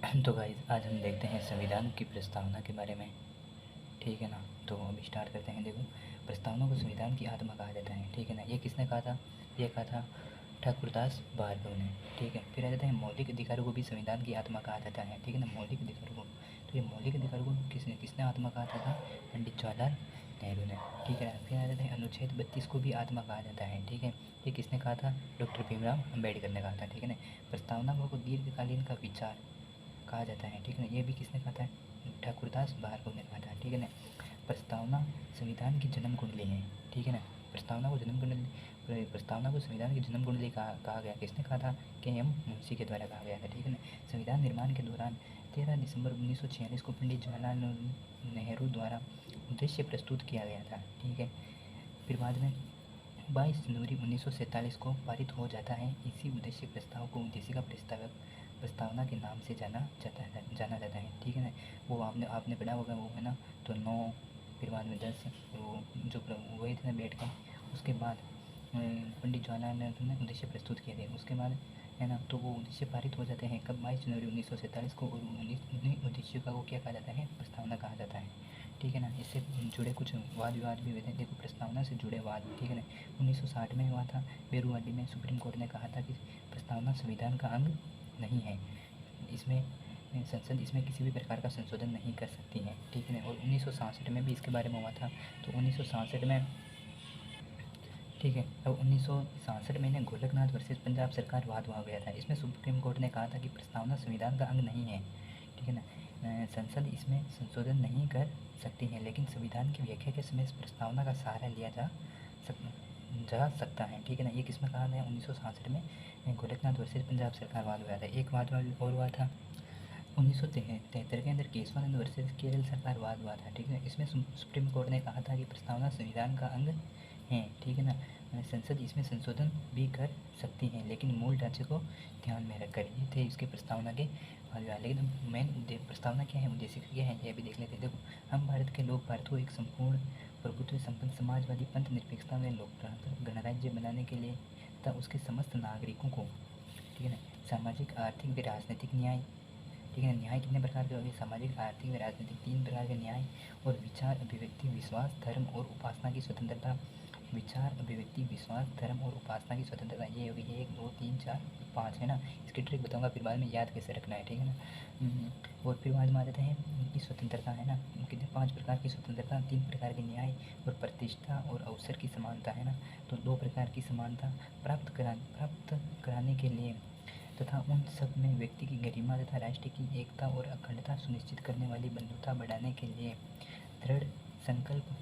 तो गाइस आज हम देखते हैं संविधान की प्रस्तावना के बारे में। ठीक है ना। तो अब स्टार्ट करते हैं। देखो, प्रस्तावना को संविधान की आत्मा कहा जाता है। ठीक है ना। ये किसने कहा था? ये कहा था ठाकुरदास भार्गव ने। ठीक है। फिर आ जाता है मौलिक अधिकारों को भी संविधान की आत्मा कहा जाता है। ठीक है ना। मौलिक अधिकारों को, तो ये मौलिक अधिकारों को किसने किसने आत्मा कहा था? पंडित जवाहरलाल नेहरू ने। ठीक है। फिर आ जाता है अनुच्छेद 32 को भी आत्मा कहा जाता है। ठीक है। ये किसने कहा था? डॉक्टर भीमराव अम्बेडकर ने कहा था। ठीक है ना। प्रस्तावना को दीर्घकालीन का विचार कहा जाता है। ठीक है ना। ये भी किसने कहा था? ठाकुरदास भार्गव ने कहा था। ठीक है ना। प्रस्तावना संविधान की जन्म कुंडली है। ठीक है ना। प्रस्तावना को संविधान की जन्म कुंडली कहा गया। किसने कहा था? के.एम. मुंशी के द्वारा कहा गया था। ठीक है ना। संविधान निर्माण के दौरान 13 दिसंबर 1946 को पंडित जवाहरलाल नेहरू द्वारा उद्देश्य प्रस्तुत किया गया था। ठीक है। फिर बाद में 22 जनवरी 1947 को पारित हो जाता है। इसी उद्देश्य प्रस्ताव को उद्देशिका प्रस्तावना के नाम से जाना जाता है। ठीक है ना। वो आपने पढ़ा होगा वो, है ना। तो 9, फिर बाद में 10, वो जो वही थे ना बैठ के, उसके बाद पंडित जवाहरलाल नेहरू ने उद्देश्य प्रस्तुत किए थे। उसके बाद, है ना, तो वो उद्देश्य पारित हो जाते हैं कब? 22 जनवरी 1947 को। और उन्हीं उद्देश्यों का वो क्या कहा जाता है? प्रस्तावना कहा जाता है। ठीक है ना। इससे जुड़े कुछ वाद विवाद भी हुए थे। देखो, प्रस्तावना से जुड़े वाद। ठीक है ना। 1960 में हुआ था बेरुवाडी में। सुप्रीम कोर्ट ने कहा था कि प्रस्तावना संविधान का अंग नहीं है, इसमें संसद इसमें किसी भी प्रकार का संशोधन नहीं कर सकती है। ठीक है ना। और 1967 में भी इसके बारे में हुआ था। तो 1967 में, ठीक है, अब 1967 में इन्हें गोलकनाथ वर्सेस पंजाब सरकार वाद हुआ गया था। इसमें सुप्रीम कोर्ट ने कहा था कि प्रस्तावना संविधान का अंग नहीं है। ठीक है ना। संसद इसमें संशोधन नहीं कर सकती है, लेकिन संविधान की व्याख्या के समय इस प्रस्तावना का सहारा लिया जा सकता है। ठीक है ना। ये किसमें कहा गया? 1967 में गोलकनाथ वर्सेस पंजाब सरकार वाद हुआ था। एक वाद और हुआ था 1973 के अंदर केशवानंद वर्सेस केरल सरकार वाद हुआ था। ठीक है। इसमें सुप्रीम कोर्ट ने कहा था कि प्रस्तावना संविधान का अंग है। ठीक है ना। संसद इसमें संशोधन भी कर सकती है, लेकिन मूल ढांचे को ध्यान में रखकर। ये थे इसके प्रस्तावना के वाद। लेकिन मेन प्रस्तावना क्या है, उद्देश्य क्या है, ये भी देख लेते हैं। देखो, हम भारत के लोग भारत को एक संपूर्ण प्रभुत्व संपन्न समाजवादी पंथ निरपेक्षता में लोकतंत्र गणराज्य बनाने के लिए तथा उसके समस्त नागरिकों को, ठीक है ना, सामाजिक आर्थिक व राजनीतिक न्याय, ठीक है ना, न्याय कितने प्रकार के होंगे? सामाजिक आर्थिक व राजनीतिक 3 प्रकार के न्याय, और विचार अभिव्यक्ति विश्वास धर्म और उपासना की स्वतंत्रता। विचार अभिव्यक्ति विश्वास धर्म और उपासना की स्वतंत्रता, ये होगी 1, 2, 3, 4, 5, है ना। इसकी ट्रिक बताऊंगा फिर बाद में, याद कैसे रखना है। ठीक है ना। और फिर बाद में आ जाते हैं उनकी स्वतंत्रता, है ना। कितने? 5 प्रकार की स्वतंत्रता, 3 प्रकार के न्याय, और प्रतिष्ठा और अवसर की समानता, है ना। तो 2 प्रकार की समानता प्राप्त कराने के लिए तथा उन सब में व्यक्ति की गरिमा तथा राष्ट्र की एकता और अखंडता सुनिश्चित करने वाली बंधुता बढ़ाने के लिए दृढ़ संकल्प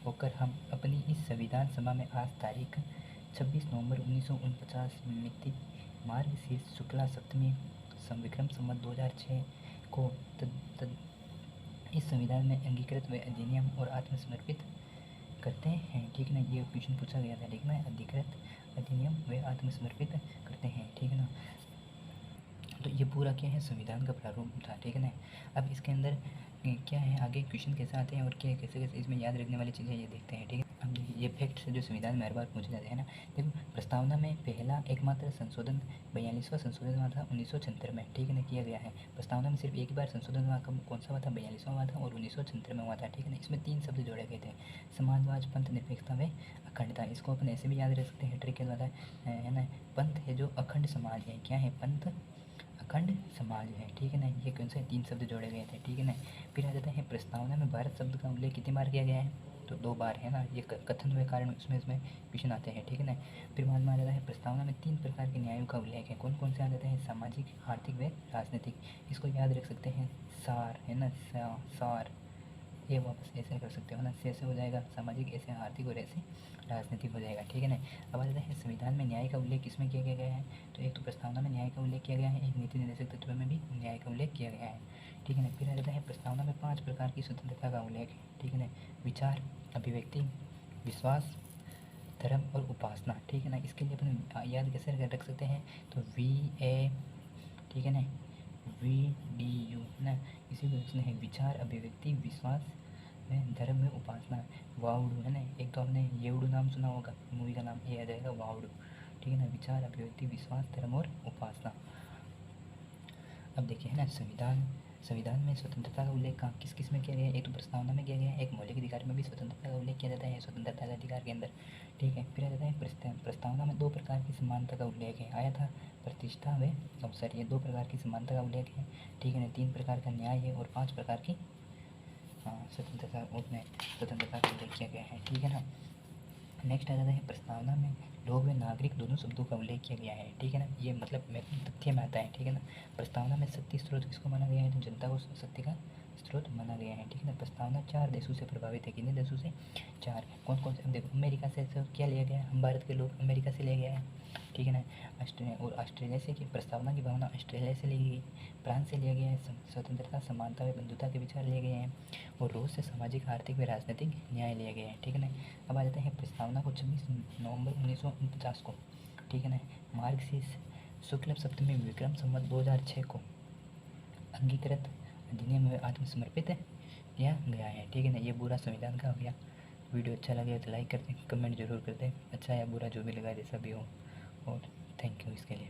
होकर हम अपनी इस संविधान सभा में आज तारीख 26 नवंबर 1949 मिति मार्गशीर्ष शुक्ला सप्तमी विक्रम संवत 2006 को इस संविधान में अंगीकृत व अधिनियम और आत्मसमर्पित करते हैं। ठीक है ना। ये क्वेश्चन पूछा गया था। देखना है, अधिकृत अधिनियम व आत्मसमर्पित करते हैं। ठीक है ना। तो ये पूरा क्या है? संविधान का प्रारूप था। ठीक है ना। अब इसके अंदर क्या है, आगे क्वेश्चन कैसे आते हैं और क्या कैसे कैसे इसमें याद रखने वाली चीज़ें, ये देखते हैं। ठीक है। अब देखिए, ये फैक्ट्स जो संविधान में हर बार पूछे जाते हैं ना। देखो, प्रस्तावना में पहला एकमात्र संशोधन 42वां संशोधन हुआ था 1976 में। ठीक है ना, किया गया है। प्रस्तावना में सिर्फ एक ही बार संशोधन हुआ, कौन सा हुआ था? 42वां हुआ था, और 1976 में हुआ था। ठीक है ना। इसमें 3 शब्द जोड़े गए थे, समाजवाद, पंथ निरपेक्षता व अखंडता। इसको अपन ऐसे भी याद रख सकते हैं, ट्रिक के द्वारा, है ना। पंथ है जो अखंड समाज है, क्या है? पंथ अखंड समाज है। ठीक है ना। ये कौन से 3 शब्द जोड़े गए थे? ठीक है ना। फिर आ जाता है प्रस्तावना में भारत शब्द का उल्लेख कितनी बार किया गया है? तो 2 बार, है ना। ये कथन हुए कारण इसमें क्वेश्चन आते हैं। ठीक है ना। फिर बाद में आ जाता है प्रस्तावना में 3 प्रकार के न्यायों का उल्लेख है। कौन कौन से आ जाते हैं? सामाजिक, आर्थिक व राजनीतिक। इसको याद रख सकते हैं, सार, है ना। सार, ये वापस ऐसे कर सकते हो ना, ऐसे हो जाएगा सामाजिक, ऐसे आर्थिक, और ऐसे राजनीतिक हो जाएगा। ठीक है ना। अब आ जाता है संविधान में न्याय का उल्लेख किसमें किया गया है? तो एक तो प्रस्तावना में न्याय का उल्लेख किया गया है, एक नीति निर्देशक तत्व में भी न्याय का उल्लेख किया गया है। ठीक है ना। फिर आ जाता है प्रस्तावना में 5 प्रकार की स्वतंत्रता का उल्लेख है। ठीक है ना। विचार अभिव्यक्ति विश्वास धर्म और उपासना। ठीक है ना। इसके लिए अपन याद कैसे रख सकते हैं? तो VA, ठीक है ना, VDU, है ना। इसी को रखना है, विचार अभिव्यक्ति विश्वास में धर्म में उपासना। वाउडू, है ना। एक तो आपने येउडू नाम सुना होगा, मूवी का नाम, ये आ जाएगा वाउडू। ठीक है ना। विचार अभिव्यक्ति विश्वास धर्म और उपासना। अब देखिए है ना, संविधान में स्वतंत्रता का उल्लेख कहाँ किस किस में किया गया है? एक तो प्रस्तावना में किया गया है, एक मौलिक अधिकार में भी स्वतंत्रता का उल्लेख किया जाता है स्वतंत्रता के अधिकार के अंदर, ठीक है। फिर आ जाता है प्रस्तावना में 2 प्रकार की समानता का उल्लेख है, आया था प्रतिष्ठा व अवसर, ये 2 प्रकार की समानता का उल्लेख है, ठीक है ना। 3 प्रकार का न्याय है और 5 प्रकार की स्वतंत्रता का उल्लेख किया गया है, ठीक है ना। नेक्स्ट आ जाता है प्रस्तावना में लोग व नागरिक दोनों शब्दों का उल्लेख किया गया है, ठीक है ना। ये मतलब तथ्य में आता है, ठीक है ना। प्रस्तावना में शक्ति स्रोत किसको माना गया है? तो जनता को शक्ति का स्रोत माना गया है, ठीक है ना। प्रस्तावना 4 देशों से प्रभावित है, कितने देशों से? 4। कौन कौन से? अब देखो अमेरिका से तो क्या लिया गया है? हम भारत के लोग अमेरिका से ले गया है, ठीक है ना। ऑस्ट्रेलिया से की प्रस्तावना की भावना ऑस्ट्रेलिया से ली गई, फ्रांस से लिया गया है स्वतंत्रता समानता व बंधुता के विचार लिए गए हैं, और रूस से सामाजिक आर्थिक व राजनीतिक न्याय लिया गया है, ठीक है ना। अब आ जाते हैं प्रस्तावना को 26 नवंबर 1949 को, ठीक है ना, मार्क्सिस्ट शुक्ल सप्तमी विक्रम संवत 2006 को अंगीकृत अधिनियम में आत्मसमर्पित किया गया है, ठीक है ना। ये पूरा संविधान का हो गया। वीडियो अच्छा लगे तो लाइक कर दें, कमेंट जरूर कर दें, अच्छा या बुरा जो भी लगा जैसा भी हो, और थैंक यू इसके लिए।